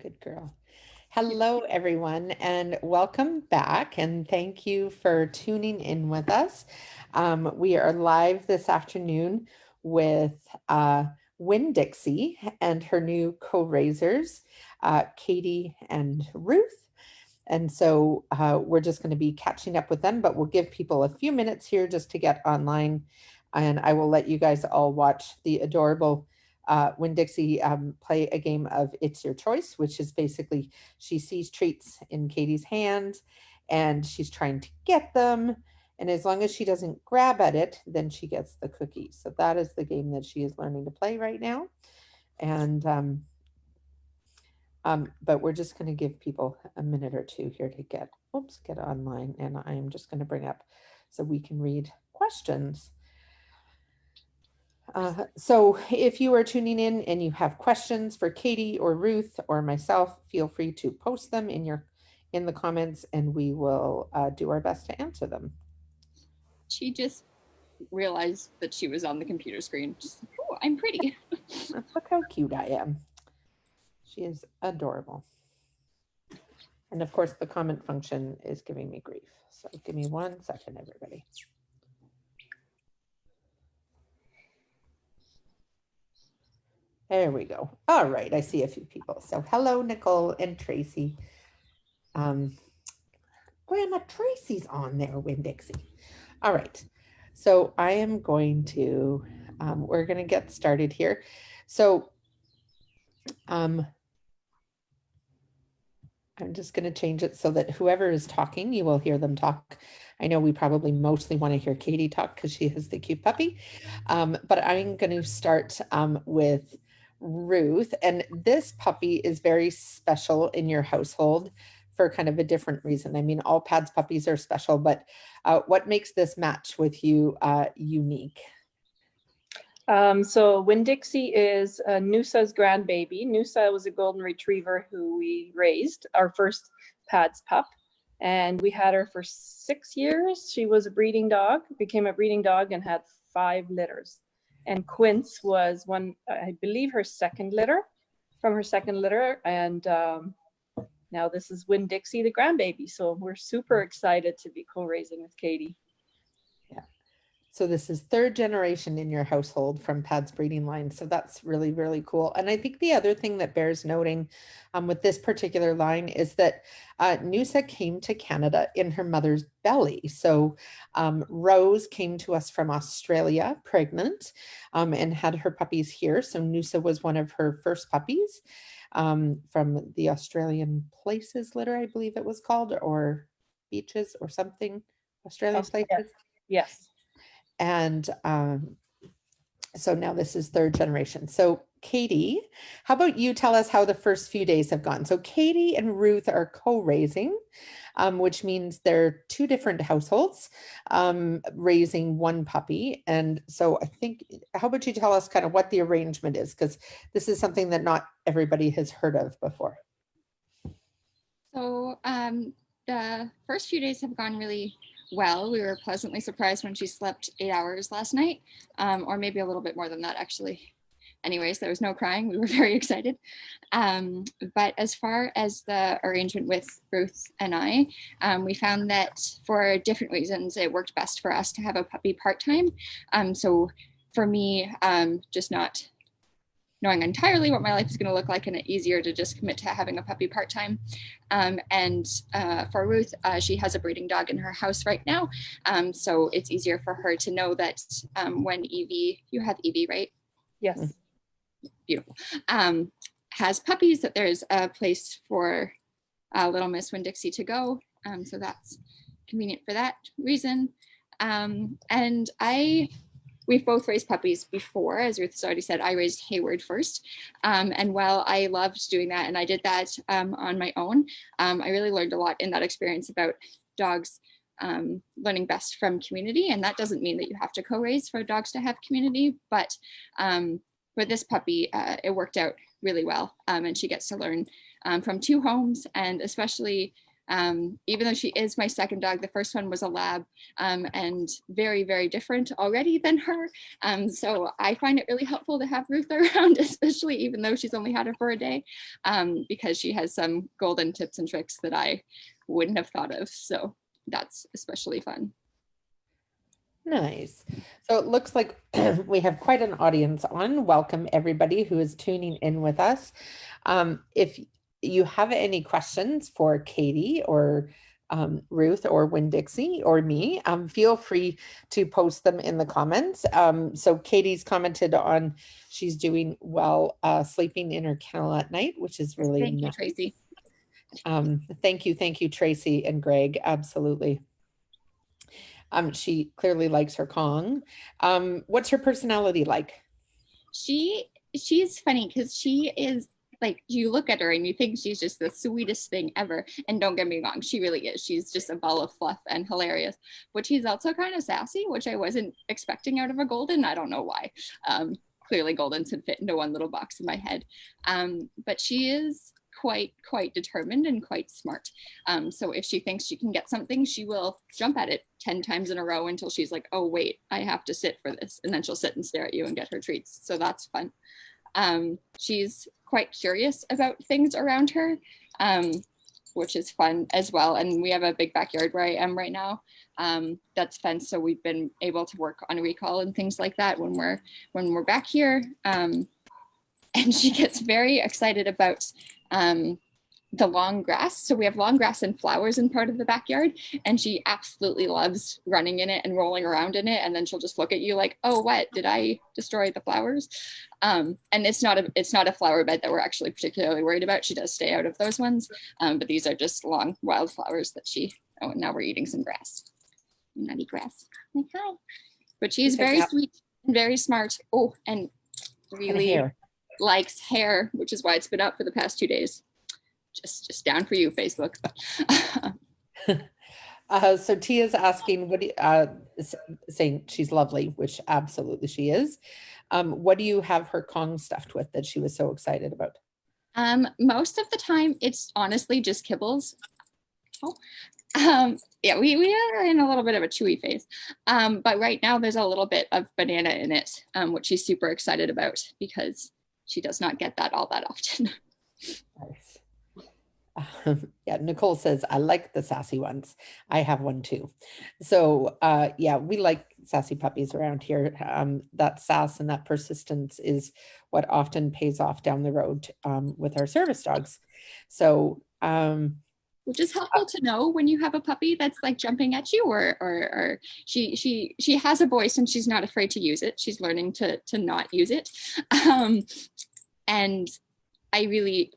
good girl. Hello, everyone, and welcome back. And thank you for tuning in with us. We are live this afternoon with Winn-Dixie and her new co-raisers, Katie and Ruth. And so we're just going to be catching up with them, but we'll give people a few minutes here just to get online. And I will let you guys all watch the adorable Winn-Dixie play a game of It's Your Choice, which is basically she sees treats in Katie's hands and she's trying to get them. And as long as she doesn't grab at it, then she gets the cookie. So that is the game that she is learning to play right now. And but we're just going to give people a minute or two here to get online. And I'm just going to bring up so we can read questions. So if you are tuning in and you have questions for Katie or Ruth or myself, feel free to post them in the comments and we will do our best to answer them. She just realized that she was on the computer screen. Just, oh, I'm pretty. Look how cute I am. She is adorable. And of course, the comment function is giving me grief. So give me 1 second, everybody. There we go. All right, I see a few people. So hello, Nicole and Tracy. Grandma Tracy's on there, Winn-Dixie. All right, so I am going to, we're going to get started here. So I'm just going to change it so that whoever is talking, you will hear them talk. I know we probably mostly want to hear Katie talk because she has the cute puppy, but I'm going to start with Ruth. And this puppy is very special in your household for kind of a different reason. I mean, all PADS puppies are special, but what makes this match with you unique? So Winn-Dixie is Noosa's grandbaby. Noosa was a golden retriever who we raised, our first PADS pup. And we had her for 6 years. She was a breeding dog, became a breeding dog and had 5 litters. And Quince was one, I believe her second litter, And now this is Winn-Dixie, the grandbaby. So we're super excited to be co-raising with Katie. So this is 3rd generation in your household from PADS breeding line. So that's really, really cool. And I think the other thing that bears noting with this particular line is that Noosa came to Canada in her mother's belly. So Rose came to us from Australia pregnant and had her puppies here. So Noosa was one of her first puppies from the Australian Places litter, I believe it was called, or Beaches or something, Australian Places. Yes. And so now this is 3rd generation. So Katie, how about you tell us how the first few days have gone? So Katie and Ruth are co-raising, which means they're 2 different households raising 1 puppy. And so I think, how about you tell us kind of what the arrangement is? Because this is something that not everybody has heard of before. So the first few days have gone really well. We were pleasantly surprised when she slept 8 hours last night, or maybe a little bit more than that, actually. Anyways, there was no crying. We were very excited. But as far as the arrangement with Ruth and I, we found that for different reasons, it worked best for us to have a puppy part-time. So for me, just not knowing entirely what my life is going to look like, and it's easier to just commit to having a puppy part-time. And for Ruth, she has a breeding dog in her house right now. So it's easier for her to know that when Evie, you have Evie, right? Yes. Beautiful. Has puppies, that there's a place for little Miss Winn-Dixie to go. So that's convenient for that reason. And we've both raised puppies before. As Ruth has already said, I raised Hayward first. And while I loved doing that, and I did that on my own, I really learned a lot in that experience about dogs learning best from community. And that doesn't mean that you have to co-raise for dogs to have community, but for this puppy, it worked out really well. And she gets to learn from 2 homes, and especially Even though she is my second dog, the first one was a lab, and very, very different already than her. So I find it really helpful to have Ruth around, especially even though she's only had her for a day, because she has some golden tips and tricks that I wouldn't have thought of. So that's especially fun. Nice. So it looks like we have quite an audience on. Welcome everybody who is tuning in with us. If you have any questions for Katie or Ruth or Winn-Dixie or me, feel free to post them in the comments. So Katie's commented on she's doing well sleeping in her kennel at night, which is really Thank you, nice. Tracy. Thank you, Tracy and Greg. Absolutely. She clearly likes her Kong. What's her personality like? She's funny because she is like, you look at her and you think she's just the sweetest thing ever. And don't get me wrong, she really is. She's just a ball of fluff and hilarious. But she's also kind of sassy, which I wasn't expecting out of a golden. I don't know why. Clearly Goldens had fit into one little box in my head. But she is quite determined and quite smart. So if she thinks she can get something, she will jump at it 10 times in a row until she's like, oh wait, I have to sit for this. And then she'll sit and stare at you and get her treats. So that's fun. She's quite curious about things around her, which is fun as well. And we have a big backyard where I am right now. That's fenced, so we've been able to work on recall and things like that when we're back here. And she gets very excited about the long grass. So we have long grass and flowers in part of the backyard, and she absolutely loves running in it and rolling around in it. And then she'll just look at you like, oh, what, did I destroy the flowers? And it's not a flower bed that we're actually particularly worried about. She does stay out of those ones, but these are just long wildflowers that oh, and now we're eating some grass. Nutty grass. Like, hi. But she's very sweet and very smart. Oh, and really likes hair, which is why it's been up for the past 2 days. Just down for you, Facebook. So Tia's asking, saying she's lovely, which absolutely she is. What do you have her Kong stuffed with that she was so excited about? Most of the time, it's honestly just kibbles. Yeah, we are in a little bit of a chewy phase. But right now there's a little bit of banana in it, which she's super excited about because she does not get that all that often. Nice. Yeah, Nicole says, I like the sassy ones. I have one too. So yeah, we like sassy puppies around here. That sass and that persistence is what often pays off down the road with our service dogs. So which is helpful to know when you have a puppy that's like jumping at you, or she has a voice and she's not afraid to use it. She's learning to not use it. And I really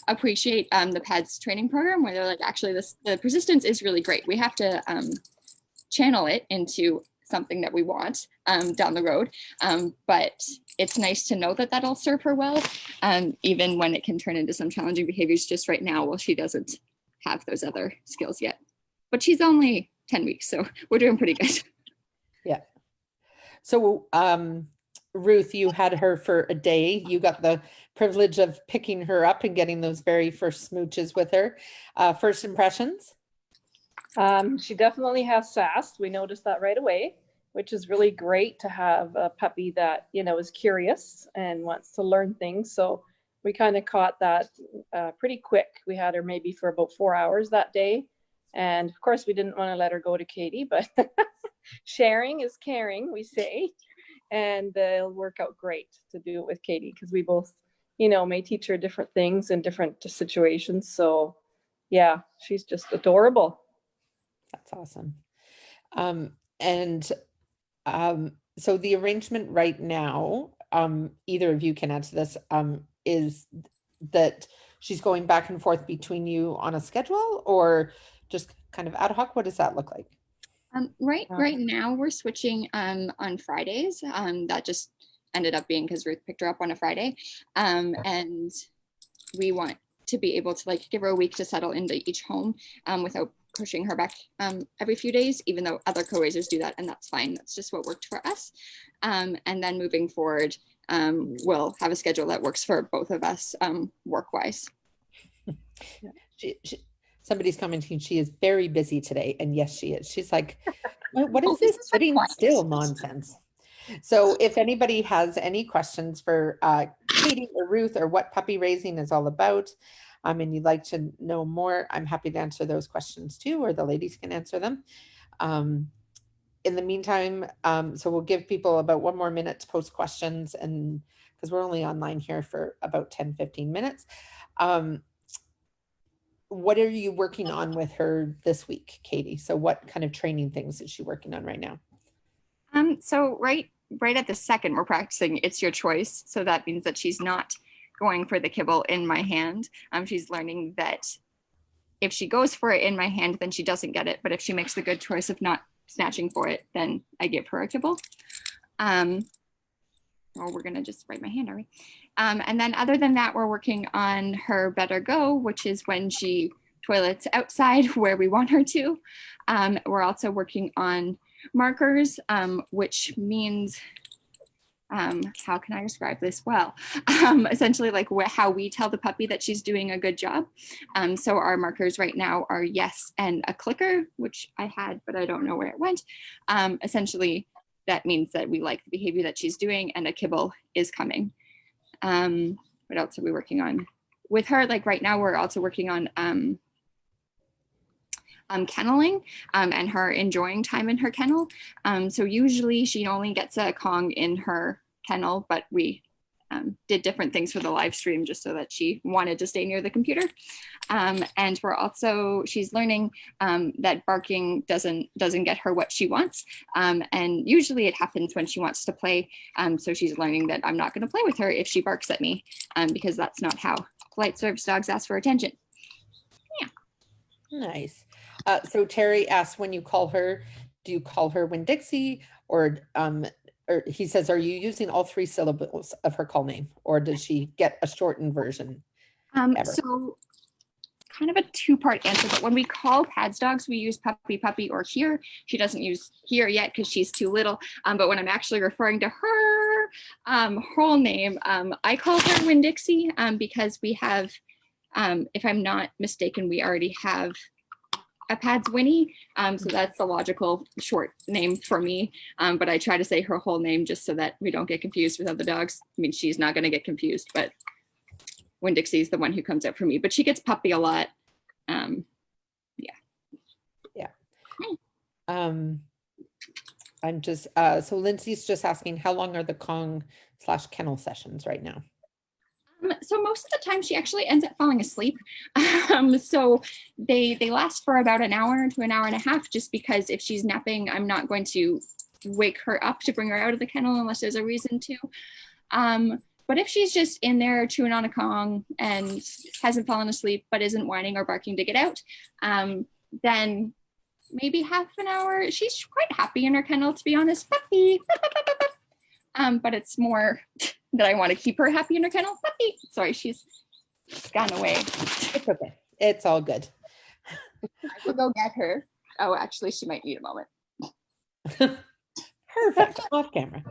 appreciate the PADS training program where they're like, actually the persistence is really great. We have to channel it into something that we want down the road. But it's nice to know that that'll serve her well, even when it can turn into some challenging behaviors just right now while she doesn't have those other skills yet. But she's only 10 weeks, so we're doing pretty good. Yeah. So Ruth, you had her for a day. You got the privilege of picking her up and getting those very first smooches with her. First impressions? She definitely has sass. We noticed that right away, which is really great to have a puppy that, is curious and wants to learn things. So we kind of caught that pretty quick. We had her maybe for about 4 hours that day. And of course, we didn't want to let her go to Katie, but sharing is caring, we say. And it'll work out great to do it with Katie because we both, may teach her different things in different situations. So yeah, she's just adorable. That's awesome. So the arrangement right now, either of you can answer this, is that she's going back and forth between you on a schedule or just kind of ad hoc? What does that look like? Right now we're switching on Fridays. That just ended up being because Ruth picked her up on a Friday. And we want to be able to give her a week to settle into each home without pushing her back every few days, even though other co-raisers do that, and that's fine. That's just what worked for us. And then moving forward, we'll have a schedule that works for both of us work-wise. somebody's commenting she is very busy today, and yes, she is. She's like, what Oh, is this this is sitting required. still nonsense? So if anybody has any questions for Katie or Ruth or what puppy raising is all about, and you'd like to know more, I'm happy to answer those questions too, or the ladies can answer them. In the meantime, so we'll give people about 1 more minute to post questions, and because we're only online here for about 10-15 minutes. What are you working on with her this week, Katie? So what kind of training things is she working on right now? So right at the second, we're practicing it's your choice. So that means that she's not going for the kibble in my hand. She's learning that if she goes for it in my hand, then she doesn't get it. But if she makes the good choice of not snatching for it, then I give her a kibble. Or we're gonna just write my hand, are we? And then other than that, we're working on her better go, which is when she toilets outside where we want her to. We're also working on markers, which means, how can I describe this well? Essentially like how we tell the puppy that she's doing a good job. So our markers right now are yes and a clicker, which I had, but I don't know where it went. Essentially, that means that we like the behavior that she's doing and a kibble is coming. What else are we working on? With her, like right now, we're also working on kenneling and her enjoying time in her kennel. So usually she only gets a Kong in her kennel, but we did different things for the live stream just so that she wanted to stay near the computer. And we're also, she's learning that barking doesn't get her what she wants. And usually it happens when she wants to play. So she's learning that I'm not going to play with her if she barks at me, because that's not how polite service dogs ask for attention. Yeah. Nice. So Terry asks, when you call her, do you call her Winn-Dixie, or he says, are you using all 3 syllables of her call name, or does she get a shortened version? So kind of a 2-part answer, but when we call Pads dogs, we use puppy, puppy, or here. She doesn't use here yet because she's too little. But when I'm actually referring to her whole name, I call her Winn-Dixie because we have, if I'm not mistaken, we already have a Pads Winnie. So that's the logical short name for me. But I try to say her whole name just so that we don't get confused with other dogs. I mean, she's not going to get confused, but Winn-Dixie is the one who comes out for me, but she gets puppy a lot. Yeah. I'm just, so Lindsay's just asking, how long are the Kong/kennel sessions right now? So most of the time she actually ends up falling asleep. So they last for about an hour to an hour and a half, just because if she's napping, I'm not going to wake her up to bring her out of the kennel unless there's a reason to. But if she's just in there chewing on a Kong and hasn't fallen asleep, but isn't whining or barking to get out, then maybe half an hour. She's quite happy in her kennel, to be honest. Puppy. But it's more that I want to keep her happy in her kennel. Puppy. Sorry, she's gone away. It's okay. It's all good. I will go get her. Oh, actually, she might need a moment. Perfect. Off camera.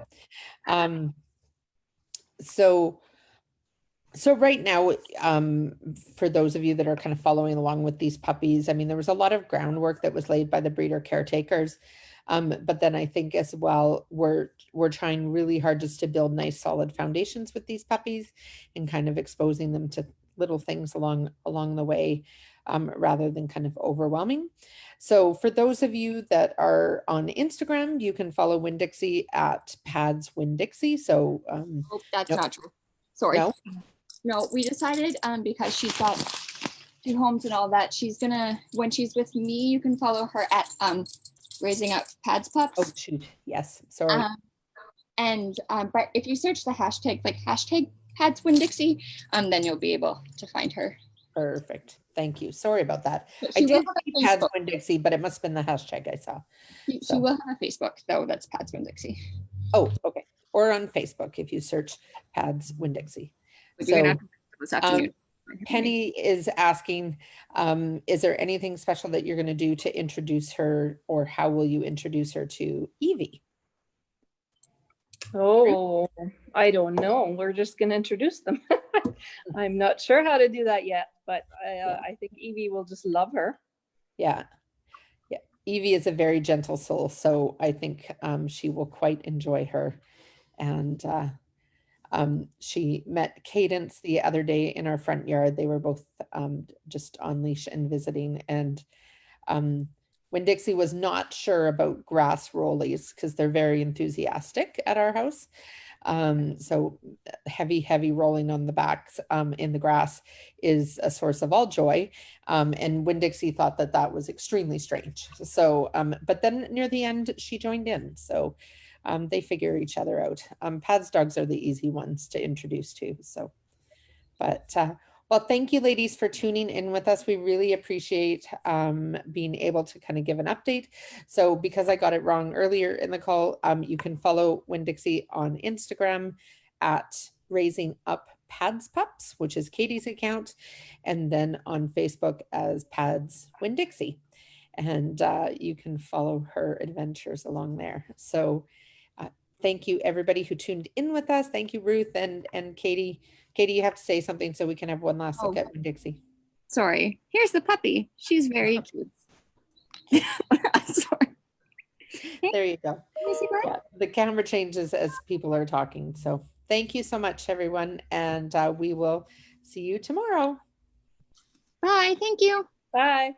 So right now, for those of you that are kind of following along with these puppies, I mean, there was a lot of groundwork that was laid by the breeder caretakers. But then I think as well, we're trying really hard just to build nice solid foundations with these puppies and kind of exposing them to little things along the way, rather than kind of overwhelming. So for those of you that are on Instagram, you can follow Winn-Dixie at Pads Winn-Dixie. So oh, that's not true. Sorry. No, we decided because she's got 2 homes and all that, she's gonna, when she's with me, you can follow her at Raising Up Pads Pups. Oh shoot, yes, sorry. But if you search the hashtag, like hashtag Pads Winn-Dixie, then you'll be able to find her. Perfect. Thank you. Sorry about that. She I will did have a see Pads Facebook. Winn-Dixie, but it must have been the hashtag I saw. She will have a Facebook, though. That's Pads Winn-Dixie. Oh, okay. Or on Facebook if you search Pads Winn-Dixie. So this afternoon. Penny is asking, is there anything special that you're going to do to introduce her, or how will you introduce her to Evie? Oh, I don't know. We're just going to introduce them. I'm not sure how to do that yet. but I think Evie will just love her. Yeah. Yeah. Evie is a very gentle soul, so I think she will quite enjoy her. And she met Cadence the other day in our front yard. They were both just on leash and visiting. And Winn-Dixie was not sure about grass rollies because they're very enthusiastic at our house. So heavy rolling on the backs in the grass is a source of all joy. And Winn-Dixie thought that that was extremely strange. So, but then near the end, she joined in. So they figure each other out. Pad's dogs are the easy ones to introduce to. So, but well, thank you, ladies, for tuning in with us. We really appreciate being able to kind of give an update. So because I got it wrong earlier in the call, you can follow Winn-Dixie on Instagram at Raising Up Pads Pups, which is Katie's account, and then on Facebook as Pads Winn-Dixie. And you can follow her adventures along there. So thank you, everybody who tuned in with us. Thank you, Ruth and Katie. Katie, you have to say something so we can have one last look at Winn-Dixie. Sorry. Here's the puppy. She's very cute. Sorry. There you go. Yeah, the camera changes as people are talking. So thank you so much, everyone. And we will see you tomorrow. Bye. Thank you. Bye.